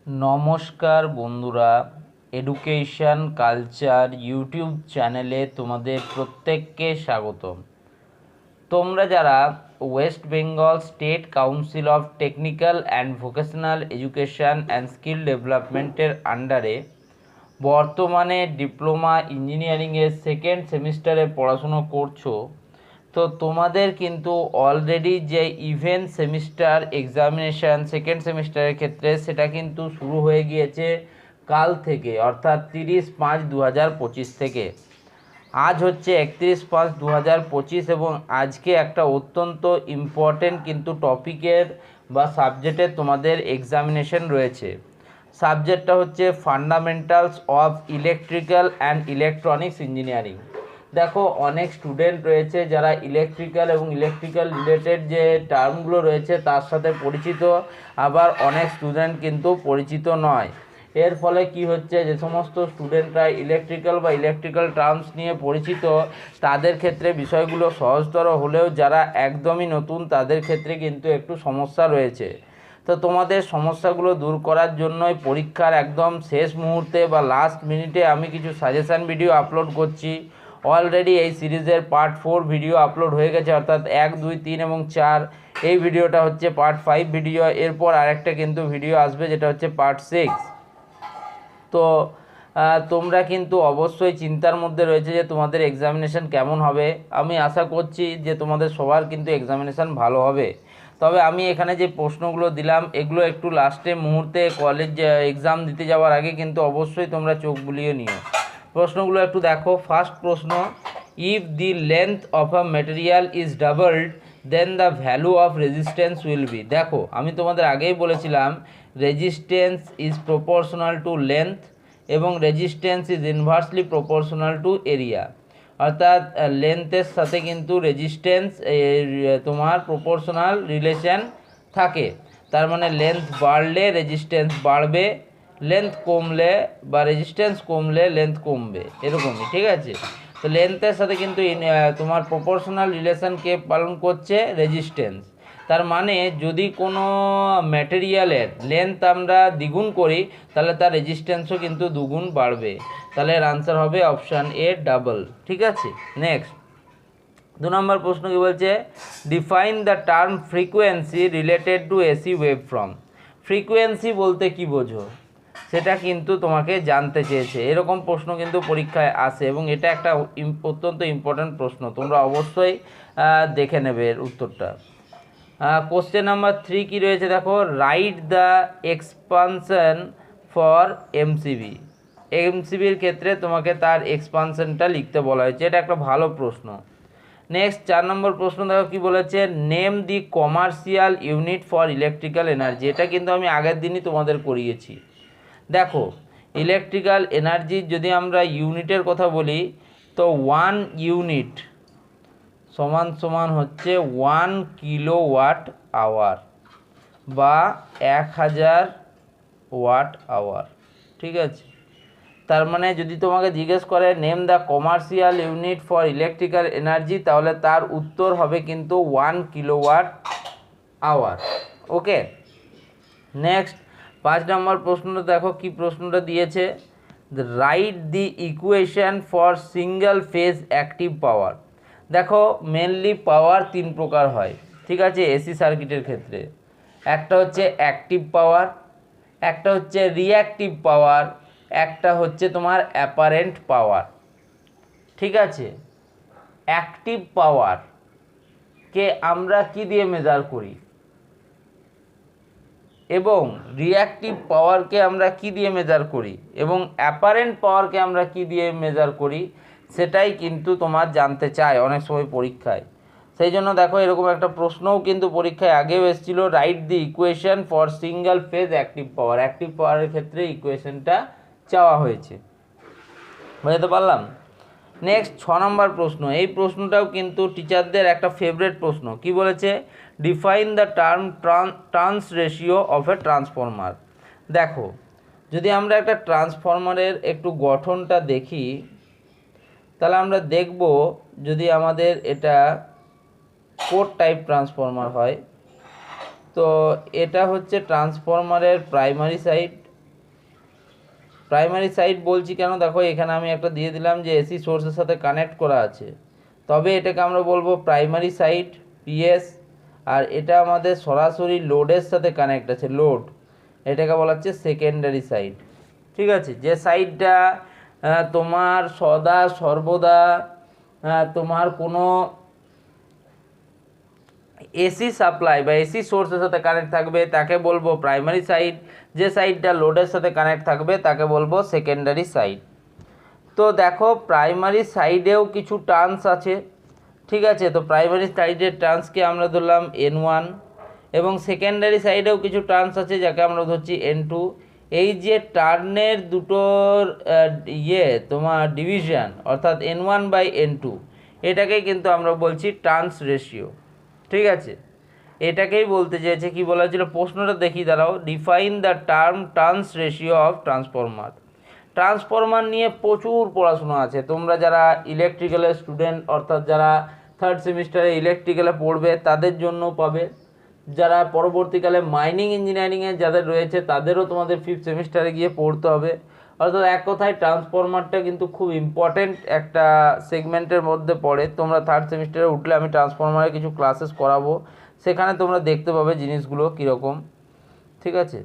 নমস্কার বন্ধুরা, education culture YouTube চ্যানেলে তোমাদের প্রত্যেককে স্বাগতম। তোমরা যারা West Bengal state council of technical and vocational education and skill ডেভেলপমেন্টের আন্ডারে বর্তমানে ডিপ্লোমা ইঞ্জিনিয়ারিংয়ের সেকেন্ড সেমিস্টারে পড়াশুনো করছো, তো তোমাদের কিন্তু অলরেডি যে ইভেন্ট সেমিস্টার এক্সামিনেশান সেকেন্ড সেমিস্টারের ক্ষেত্রে সেটা কিন্তু শুরু হয়ে গিয়েছে কাল থেকে, অর্থাৎ 30/5/2025 থেকে। আজ হচ্ছে 31/5/2025 এবং আজকে একটা অত্যন্ত ইম্পর্টেন্ট কিন্তু টপিকের বা সাবজেক্টের তোমাদের এক্সামিনেশন রয়েছে। সাবজেক্টটা হচ্ছে fundamentals of electrical and electronics engineering. দেখো, অনেক স্টুডেন্ট রয়েছে যারা ইলেকট্রিক্যাল এবং ইলেকট্রিক্যাল রিলেটেড যে টার্মগুলো রয়েছে তার সাথে পরিচিত, আবার অনেক স্টুডেন্ট কিন্তু পরিচিত নয়। এর ফলে কি হচ্ছে, যে সমস্ত স্টুডেন্টরা ইলেকট্রিক্যাল বা ইলেকট্রিক্যাল টার্মস নিয়ে পরিচিত তাদের ক্ষেত্রে বিষয়গুলো সহজতর হলেও যারা একদমই নতুন তাদের ক্ষেত্রে কিন্তু একটু সমস্যা রয়েছে। তো তোমাদের সমস্যাগুলো দূর করার জন্যই পরীক্ষার একদম শেষ মুহূর্তে বা লাস্ট মিনিটে আমি কিছু সাজেশান ভিডিও আপলোড করছি। অলরেডি এই সিরিজের পার্ট 4 ভিডিও আপলোড হয়ে গেছে, অর্থাৎ 1, 2, 3 এবং 4। এই ভিডিওটা হচ্ছে পার্ট 5 ভিডিও। এরপর আরেকটা কিন্তু ভিডিও আসবে যেটা হচ্ছে পার্ট 6। তো তোমরা কিন্তু অবশ্যই চিন্তার মধ্যে রয়েছে যে তোমাদের এক্সামিনেশান কেমন হবে। আমি আশা করছি যে তোমাদের সবার কিন্তু এক্সামিনেশান ভালো হবে। তবে আমি এখানে যে প্রশ্নগুলো দিলাম এগুলো একটু লাস্টে মুহূর্তে কলেজ এক্সাম দিতে যাওয়ার আগে কিন্তু অবশ্যই তোমরা চোখ বুলিয়ে নিও। প্রশ্নগুলো একটু দেখো। ফার্স্ট প্রশ্ন, if the length of a material is doubled then the value of resistance will be. দেখো, আমি তোমাদের আগেই বলেছিলাম resistance is proportional to length এবং resistance is inversely proportional to area. অর্থাৎ লেন্থের সাথে কিন্তু রেজিস্ট্যান্স তোমার প্রপোর্শনাল রিলেশন থাকে। তার মানে লেন্থ বাড়লে রেজিস্ট্যান্স বাড়বে, লেন্থ কমলে বা রেজিস্ট্যান্স কমলে লেন্থ কমবে, এরকমই, ঠিক আছে। তো লেন্থের সাথে কিন্তু তোমার প্রপোর্শনাল রিলেশনকে পালন করছে রেজিস্ট্যান্স। তার মানে যদি কোনো ম্যাটেরিয়ালের লেন্থ আমরা দ্বিগুণ করি তাহলে তার রেজিস্ট্যান্সও কিন্তু দুগুণ বাড়বে। তাহলে এর আনসার হবে অপশান এ, ডাবল। ঠিক আছে, নেক্সট 2 নম্বর প্রশ্ন কি বলছে, define the term frequency related to AC wave from. Frequency বলতে কি বোঝো সেটা কিন্তু তোমাকে জানতে চেয়েছে। এরকম প্রশ্ন কিন্তু পরীক্ষায় আসে এবং এটা একটা অত্যন্ত ইম্পর্ট্যান্ট প্রশ্ন, তোমরা অবশ্যই দেখে নেবে এর উত্তরটা। কোশ্চেন নাম্বার 3 কি রয়েছে দেখো, write the expansion for MCB. এমসিবির ক্ষেত্রে তোমাকে তার এক্সপানশনটা লিখতে বলা হয়েছে, এটা একটা ভালো প্রশ্ন। নেক্সট 4 নম্বর প্রশ্ন দেখো কি বলেছে, name the commercial unit for electrical energy. এটা কিন্তু আমি আগের দিনই তোমাদের করিয়েছি। দেখো, ইলেকট্রিক্যাল এনার্জির যদি আমরা ইউনিটের কথা বলি তো 1 ইউনিট সমান সমান হচ্ছে 1 কিলোওয়াট আওয়ার বা 1000 ওয়াট আওয়ার, ঠিক আছে। তার মানে যদি তোমাকে জিজ্ঞেস করে name the commercial unit for electrical energy, তাহলে তার উত্তর হবে কিন্তু 1 কিলোওয়াট আওয়ার। ওকে, নেক্সট 5 নম্বর প্রশ্নটা দেখো কি প্রশ্নটা দিয়েছে, write the equation for single phase active পাওয়ার। দেখো, মেনলি পাওয়ার 3 প্রকার হয়, ঠিক আছে, এসি সার্কিটের ক্ষেত্রে। একটা হচ্ছে অ্যাক্টিভ পাওয়ার, একটা হচ্ছে রিঅ্যাক্টিভ পাওয়ার, একটা হচ্ছে তোমার অ্যাপারেন্ট পাওয়ার, ঠিক আছে। অ্যাক্টিভ পাওয়ারকে আমরা কি দিয়ে মেজার করি এবং রিঅ্যাক্টিভ পাওয়ারকে আমরা কি দিয়ে মেজার করি এবং অ্যাপারেন্ট পাওয়ারকে আমরা কি দিয়ে মেজার করি, সেটাই কিন্তু তোমার জানতে চায় অনেক সময় পরীক্ষায়। সেই জন্য দেখো, এরকম একটা প্রশ্নও কিন্তু পরীক্ষায় আগেও এসেছিল, write the equation for single phase active power. Active পাওয়ারের ক্ষেত্রে ইকুয়েশনটা চাওয়া হয়েছে, বুঝতে পারলাম। নেক্সট 6 নম্বর প্রশ্ন, এই প্রশ্নটাও কিন্তু টিচারদের একটা ফেভারিট প্রশ্ন। কি বলেছে, define the term trans ratio of A transformer. দেখো, যদি আমরা একটা ট্রান্সফর্মারের একটু গঠনটা দেখি তাহলে আমরা দেখব, যদি আমাদের এটা কোর টাইপ ট্রান্সফর্মার হয় তো এটা হচ্ছে ট্রান্সফর্মারের প্রাইমারি সাইড প্রাইমারি সাইট বলছি কেন, দেখো এখানে আমি একটা দিয়ে দিলাম যে এসি সোর্সের সাথে কানেক্ট করা আছে, তবে এটাকে আমরা বলবো প্রাইমারি সাইট পিএস। আর এটা আমাদের সরাসরি লোডের সাথে কানেক্ট আছে, লোড, এটাকে বলা হচ্ছে সেকেন্ডারি সাইট। ঠিক আছে, যে সাইটটা তোমার সদা সর্বদা তোমার কোনো এসি সাপ্লাই বা এসি সোর্সের সাথে কানেক্ট থাকবে তাকে বলবো প্রাইমারি সাইট, যে সাইটটা লোডের সাথে কানেক্ট থাকবে তাকে বলবো সেকেন্ডারি সাইট। তো দেখো প্রাইমারি সাইডেও কিছু টার্নস আছে, ঠিক আছে, তো প্রাইমারি সাইডের টার্নসকে আমরা ধরলাম N1 এবং সেকেন্ডারি সাইডেও কিছু টার্নস আছে যাকে আমরা ধরছি N2। এই যে টার্নের দুটোর তোমার ডিভিশন অর্থাৎ N1/N2, এটাকেই কিন্তু আমরা বলছি টার্নস রেশিও। ঠিক আছে, এটাকেই বলতে চেয়েছে, কি বলা হয়েছিল প্রশ্নটা দেখি দাঁড়াও, define the term turns ratio of transformer. Transformer নিয়ে প্রচুর পড়াশোনা আছে, তোমরা যারা ইলেকট্রিক্যালের স্টুডেন্ট অর্থাৎ যারা থার্ড সেমিস্টারে ইলেকট্রিক্যালে পড়বে তাদের জন্য পাবে, যারা পরবর্তীকালে মাইনিং ইঞ্জিনিয়ারিংয়ে যাদের রয়েছে তাদেরও তোমাদের ফিফথ সেমিস্টারে গিয়ে পড়তে হবে। অর্থাৎ এক কথায় ট্রান্সফরমারটা কিন্তু খুব ইম্পর্টেন্ট একটা সেগমেন্টের মধ্যে পড়ে। তোমরা থার্ড সেমিস্টারে উঠলে আমি ট্রান্সফরমারের কিছু ক্লাসেস করাবো, সেখানে তোমরা দেখতে পাবে জিনিসগুলো কীরকম। ঠিক আছে,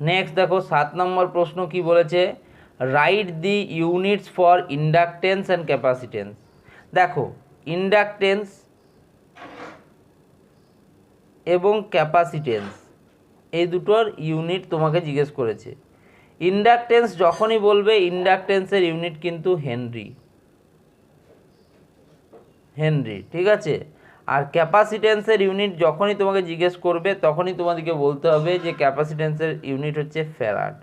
নেক্সট দেখো 7 নম্বর প্রশ্ন কি বলেছে, write the units for inductance and capacitance. দেখো ইন্ডাকটেন্স এবং ক্যাপাসিটেন্স এই দুটোর ইউনিট তোমাকে জিজ্ঞেস করেছে। ইন্ডাকটেন্স যখনই বলবে ইন্ডাকটেন্সের ইউনিট কিন্তু হেনরি, ঠিক আছে। আর ক্যাপাসিটেন্সের ইউনিট যখনই তোমাকে জিজ্ঞেস করবে তখনই তোমাদেরকে বলতে হবে যে ক্যাপাসিটেন্সের ইউনিট হচ্ছে ফ্যারাড।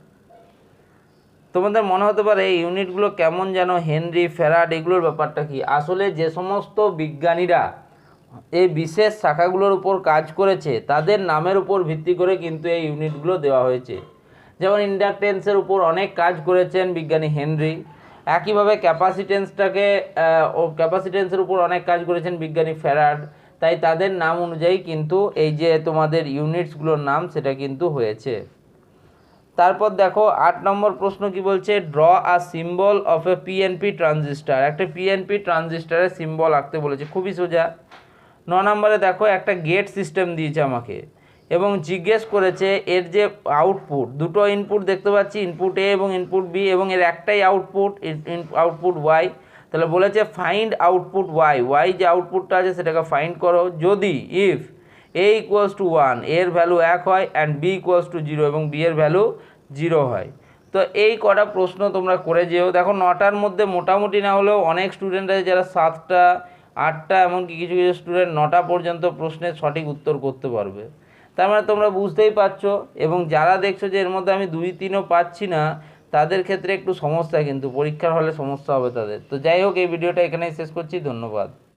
তোমাদের মনে হতে পারে এই ইউনিটগুলো কেমন যেন, হেনরি, ফ্যারাড, এগুলোর ব্যাপারটা কি? আসলে যে সমস্ত বিজ্ঞানীরা এই বিশেষ শাখাগুলোর উপর কাজ করেছে তাদের নামের উপর ভিত্তি করে কিন্তু এই ইউনিটগুলো দেওয়া হয়েছে। যেমন ইন্ডাকটেন্সের উপর অনেক কাজ করেছেন বিজ্ঞানী হেনরি, একইভাবে ক্যাপাসিটেন্সের উপর অনেক কাজ করেছেন বিজ্ঞানী ফ্যারাড, তাই তাদের নাম অনুযায়ী কিন্তু এই যে তোমাদের ইউনিটসগুলোর নাম সেটা কিন্তু হয়েছে। তারপর দেখো 8 নম্বর প্রশ্ন কি বলছে, draw a symbol of A PNP transistor. একটা পিএনপি ট্রানজিস্টারের সিম্বল আঁকতে বলেছে, খুবই সোজা। 9 নম্বরে দেখো একটা গেট সিস্টেম দিয়েছে আমাকে এবং জিজ্ঞেস করেছে এর যে আউটপুট, দুটো ইনপুট দেখতে পাচ্ছি, ইনপুট এ এবং ইনপুট বি, এবং এর একটাই আউটপুট ওয়াই। তাহলে বলেছে ফাইন্ড আউটপুট ওয়াই যে আউটপুটটা আছে সেটাকে ফাইন্ড করো যদি ইফ a = 1 এর ভ্যালু 1 হয় অ্যান্ড b = 0 এবং b এর ভ্যালু 0 হয়। তো এই কটা প্রশ্ন তোমরা করে যেও। দেখো 9টার মধ্যে মোটামুটি না হলেও অনেক স্টুডেন্ট আছে যারা 7টা 8টা এমনকি কিছু কিছু স্টুডেন্ট 9টা পর্যন্ত প্রশ্নের সঠিক উত্তর করতে পারবে। তার মানে তোমরা বুঝতেই পারছো, এবং যারা দেখছো যে এর মধ্যে আমি 2, 3ও পাচ্ছি না তাদের ক্ষেত্রে একটু সমস্যা, কিন্তু পরীক্ষার হলে সমস্যা হবে তাদের। তো যাই হোক, এই ভিডিওটা এখানেই শেষ করছি, ধন্যবাদ।